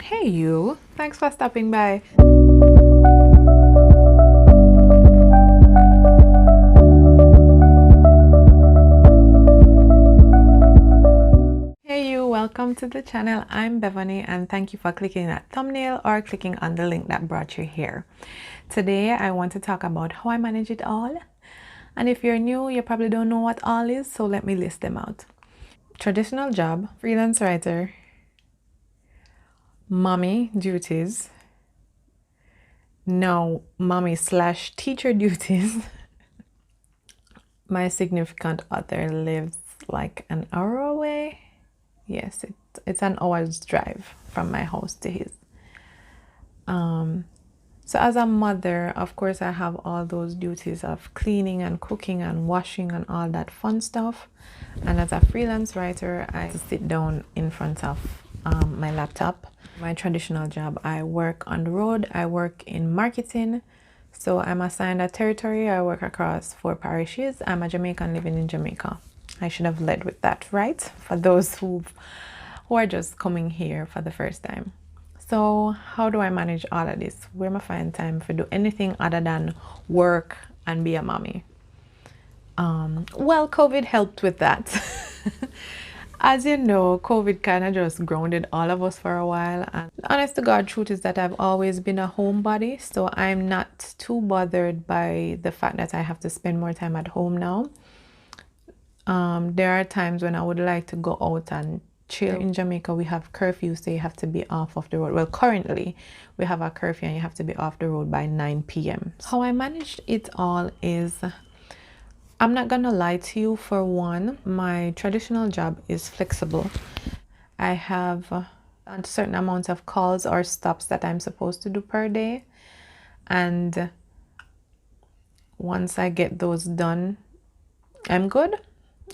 Hey you, thanks for stopping by. Hey you, welcome to the channel. I'm Beverly and thank you for clicking that thumbnail or clicking on the link that brought you here. Today I want to talk about how I manage it all. And if you're new, you probably don't know what all is, so let me list them out. Traditional job, freelance writer, mommy duties, now mommy slash teacher duties. My significant other lives like an hour away. Yes, it's an hour's drive from my house to his. So as a mother, of course, I have all those duties of cleaning and cooking and washing and all that fun stuff. And as a freelance writer, I sit down in front of my laptop. My traditional job, I work on the road. I work in marketing. So I'm assigned a territory. I work across 4 parishes. I'm a Jamaican living in Jamaica. I should have led with that, right? For those who are just coming here for the first time. So how do I manage all of this? Where am I find time to do anything other than work and be a mommy? Well, COVID helped with that. As you know, COVID kind of just grounded all of us for a while. And the honest to God truth is that I've always been a homebody. So I'm not too bothered by the fact that I have to spend more time at home now. There are times when I would like to go out and chill. In Jamaica, we have curfew, so you have to be off of the road. Well, currently, we have a curfew and you have to be off the road by 9 p.m. How I managed it all is, I'm not gonna lie to you. For one, my traditional job is flexible. I have a certain amount of calls or stops that I'm supposed to do per day. And once I get those done, I'm good.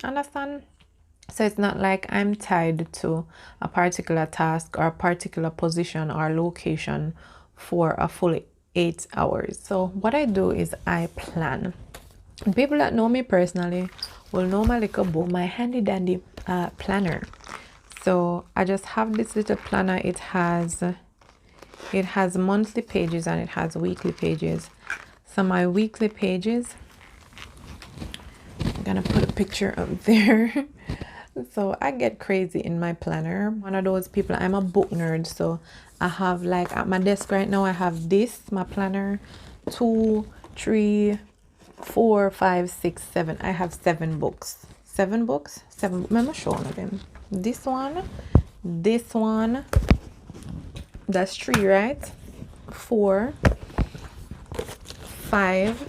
Understand? So it's not like I'm tied to a particular task or a particular position or location for a full 8 hours. So what I do is I plan. People that know me personally will know my little book, my handy dandy planner. So I just have this little planner. It has monthly pages and it has weekly pages. So my weekly pages, I'm gonna put a picture up there. So I get crazy in my planner. One of those people, I'm a book nerd. So I have, like, at my desk right now, I have this, my planner, 2, 3, 4, 5, 6, 7. I have 7 books. 7 books? 7. Let me show one of them. This one, that's 3, right? 4, 5,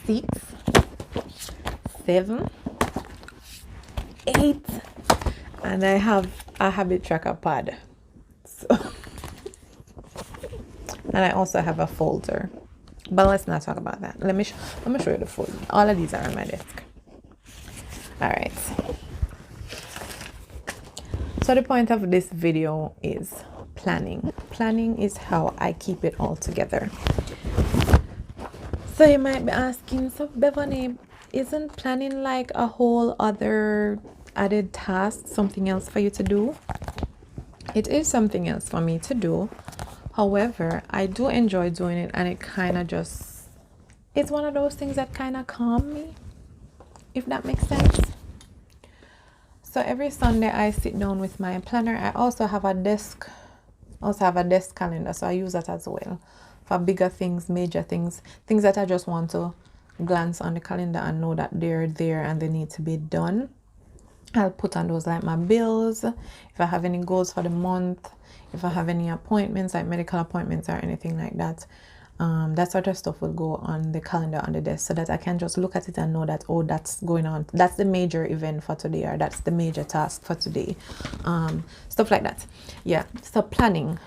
6, 7, 8, and I have a habit tracker pad. So and I also have a folder, but let's not talk about that. Let me show you the folder. All of these are on my desk. All right, so the point of this video is planning. Planning is how I keep it all together. So you might be asking, so Beverly, isn't planning like a whole other added task, something else for you to do? It is something else for me to do. However, I do enjoy doing it, and it kind of just, it's one of those things that kind of calm me, if that makes sense. So every Sunday I sit down with my planner. I also have a desk calendar, so I use that as well for bigger things, major things that I just want to glance on the calendar and know that they're there and they need to be done. I'll put on those, like my bills, if I have any goals for the month, if I have any appointments, like medical appointments or anything like that. That sort of stuff will go on the calendar on the desk, so that I can just look at it and know that, oh, that's going on, that's the major event for today, or that's the major task for today. Stuff like that. Yeah. So planning,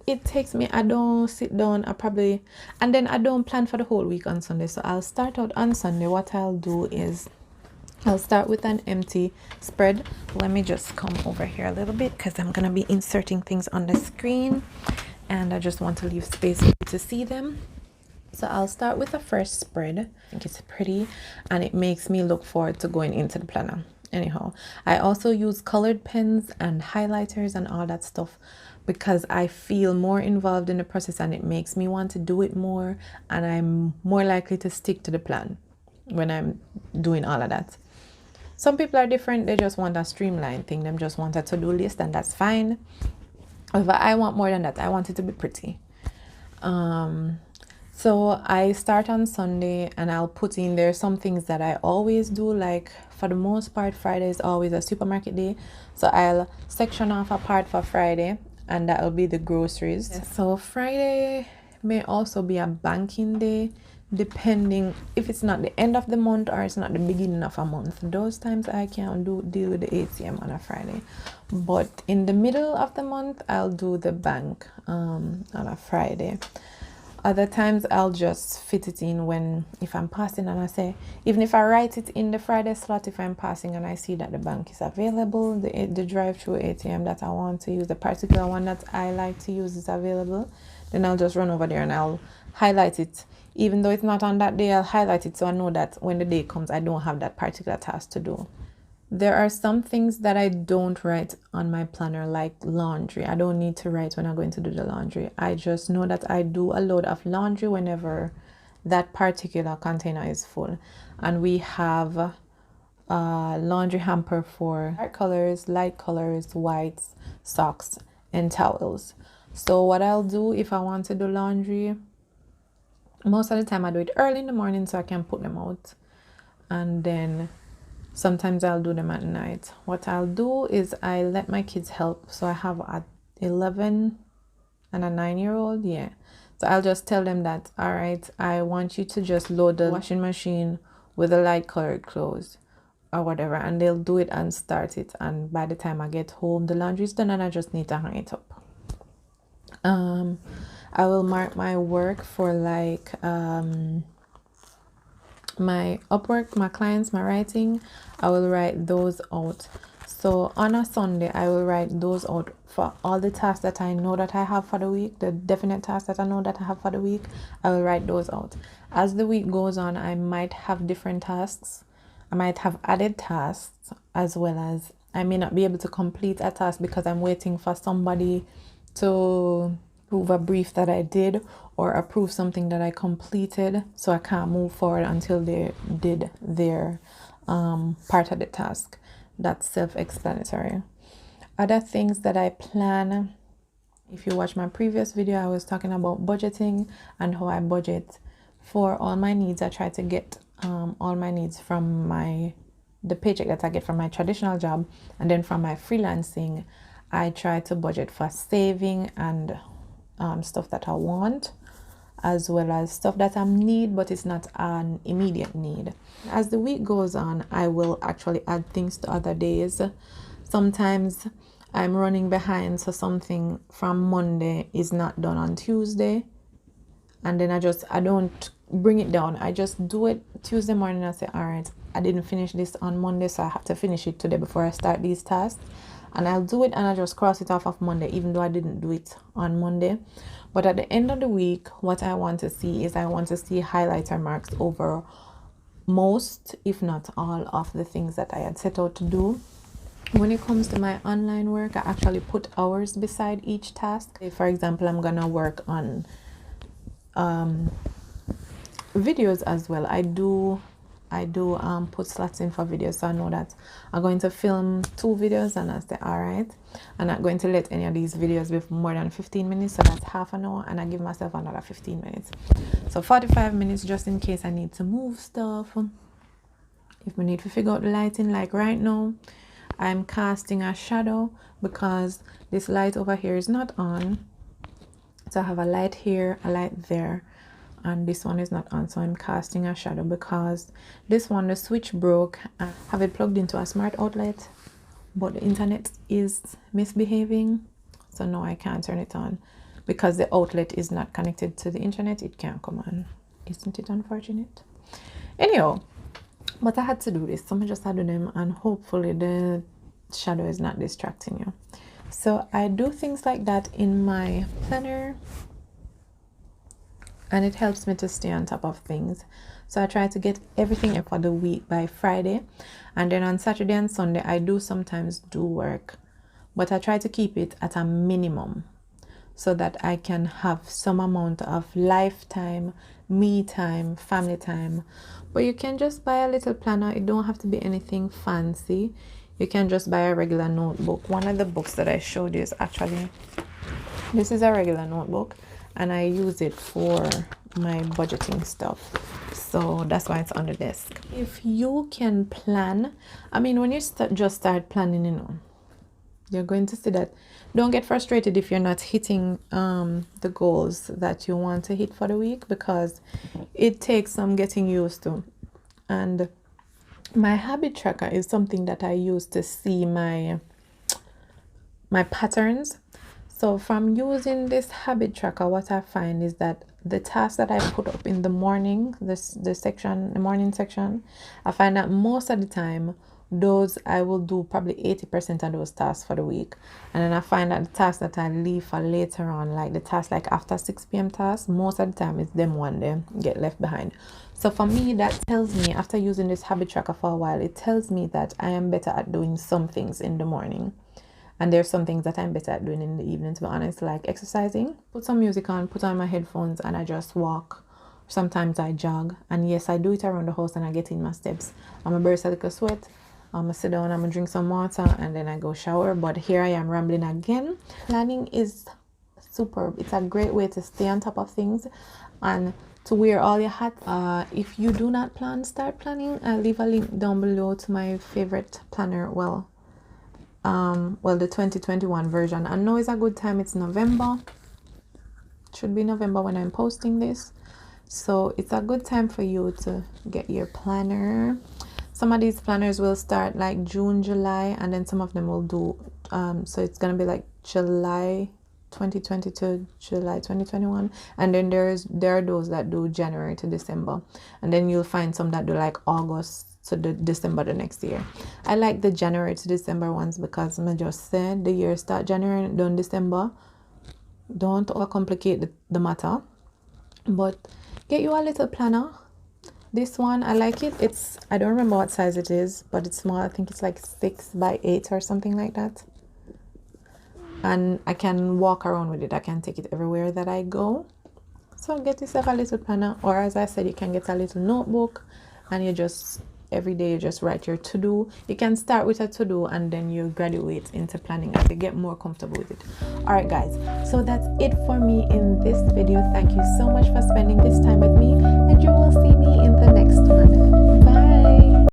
it takes me, I don't sit down, and then I don't plan for the whole week on Sunday. So I'll start out on Sunday. What I'll do is I'll start with an empty spread. Let me just come over here a little bit because I'm gonna be inserting things on the screen and I just want to leave space for you to see them. So I'll start with the first spread. I think it's pretty and it makes me look forward to going into the planner. Anyhow, I also use colored pens and highlighters and all that stuff because I feel more involved in the process and it makes me want to do it more, and I'm more likely to stick to the plan when I'm doing all of that. Some people are different. They just want a streamlined thing. They just want a to-do list, and that's fine. However, I want more than that. I want it to be pretty. So I start on Sunday and I'll put in there some things that I always do. Like for the most part, Friday is always a supermarket day. So I'll section off a part for Friday, and that'll be the groceries. Yeah. So Friday may also be a banking day, depending if it's not the end of the month or it's not the beginning of a month. Those times I can't deal with the ATM on a Friday. But in the middle of the month, I'll do the bank on a Friday. Other times I'll just fit it in if I'm passing, and I say, even if I write it in the Friday slot, if I'm passing and I see that the bank is available, the drive-through ATM that I want to use, the particular one that I like to use is available, then I'll just run over there and I'll highlight it. Even though it's not on that day, I'll highlight it so I know that when the day comes, I don't have that particular task to do. There are some things that I don't write on my planner, like laundry. I don't need to write when I'm going to do the laundry. I just know that I do a load of laundry whenever that particular container is full. And we have a laundry hamper for dark colors, light colors, whites, socks, and towels. So what I'll do if I want to do laundry, most of the time I do it early in the morning so I can put them out. And then sometimes I'll do them at night. What I'll do is I let my kids help. So I have a 11 and a 9-year-old. Yeah. So I'll just tell them that, all right, I want you to just load the washing machine with the light colored clothes or whatever. And they'll do it and start it. And by the time I get home, the laundry's done and I just need to hang it up. I will mark my work for like my Upwork, my clients, my writing. I will write those out. So on a Sunday, I will write those out for all the tasks that I know that I have for the week, the definite tasks that I know that I have for the week. I will write those out. As the week goes on, I might have different tasks. I might have added tasks, as well as I may not be able to complete a task because I'm waiting for somebody to approve a brief that I did or approve something that I completed, so I can't move forward until they did their part of the task. That's self-explanatory. Other things that I plan, if you watch my previous video, I was talking about budgeting and how I budget for all my needs. I try to get all my needs from the paycheck that I get from my traditional job, and then from my freelancing I try to budget for saving and stuff that I want, as well as stuff that I need but it's not an immediate need. As the week goes on, I will actually add things to other days. Sometimes I'm running behind, so something from Monday is not done on Tuesday, and then I don't bring it down. I just do it Tuesday morning. I say, all right, I didn't finish this on Monday, so I have to finish it today before I start these tasks. And I'll do it and I just cross it off of Monday, even though I didn't do it on Monday. But at the end of the week, what I want to see is I want to see highlighter marks over most, if not all, of the things that I had set out to do. When it comes to my online work, I actually put hours beside each task. If, for example, I'm gonna work on videos as well, I do put slots in for videos, so I know that I'm going to film 2 videos and I say, all right, I'm not going to let any of these videos be more than 15 minutes, so that's half an hour, and I give myself another 15 minutes, so 45 minutes just in case I need to move stuff. If we need to figure out the lighting, like right now I'm casting a shadow because this light over here is not on, so I have a light here, a light there, and this one is not on, so I'm casting a shadow because this one, the switch broke. I have it plugged into a smart outlet, but the internet is misbehaving, so now I can't turn it on because the outlet is not connected to the internet. It can't come on. Isn't it unfortunate? Anyhow, but I had to do this, so I just had to do them, and hopefully the shadow is not distracting you. So I do things like that in my planner. and it helps me to stay on top of things. So I try to get everything in for the week by Friday, and then on Saturday and Sunday I do sometimes do work, but I try to keep it at a minimum so that I can have some amount of lifetime, me time, family time. But you can just buy a little planner. It don't have to be anything fancy. You can just buy a regular notebook. One of the books that I showed you is actually, this is a regular notebook, and I use it for my budgeting stuff. So that's why it's on the desk. If you can plan, I mean, when you just start planning, you know, you're going to see that. Don't get frustrated if you're not hitting the goals that you want to hit for the week, because it takes some getting used to. And my habit tracker is something that I use to see my patterns. So from using this habit tracker, what I find is that the tasks that I put up in the morning, the morning section, I find that most of the time those I will do probably 80% of those tasks for the week. And then I find that the tasks that I leave for later on, like the tasks like after 6 p.m. tasks, most of the time it's them one day get left behind. So for me, that tells me, after using this habit tracker for a while, it tells me that I am better at doing some things in the morning. And there's some things that I'm better at doing in the evening, to be honest, like exercising. Put some music on, put on my headphones, and I just walk. Sometimes I jog. And yes, I do it around the house and I get in my steps. I'm a burst a little sweat. I'm gonna sit down, I'm gonna drink some water, and then I go shower. But here I am rambling again. Planning is superb. It's a great way to stay on top of things and to wear all your hats. If you do not plan, start planning. I'll leave a link down below to my favorite planner. Well, the 2021 version. I know it's a good time. It's November. It should be November when I'm posting this. So it's a good time for you to get your planner. Some of these planners will start like June, July, and then some of them will do, so it's going to be like July 2020 to July 2021. And then there are those that do January to December. And then you'll find some that do like August to the December the next year. I like the January to December ones because I just said the year start January and done December. Don't overcomplicate the matter. But get you a little planner. This one, I like it. I don't remember what size it is, but it's small. I think it's like 6 by 8 or something like that. And I can walk around with it. I can take it everywhere that I go. So get yourself a little planner, or as I said, you can get a little notebook, and you just every day you just write your to-do. You can start with a to-do and then you graduate into planning as you get more comfortable with it. All right guys, so that's it for me in this video. Thank you so much for spending this time with me, and you will see me in the next one.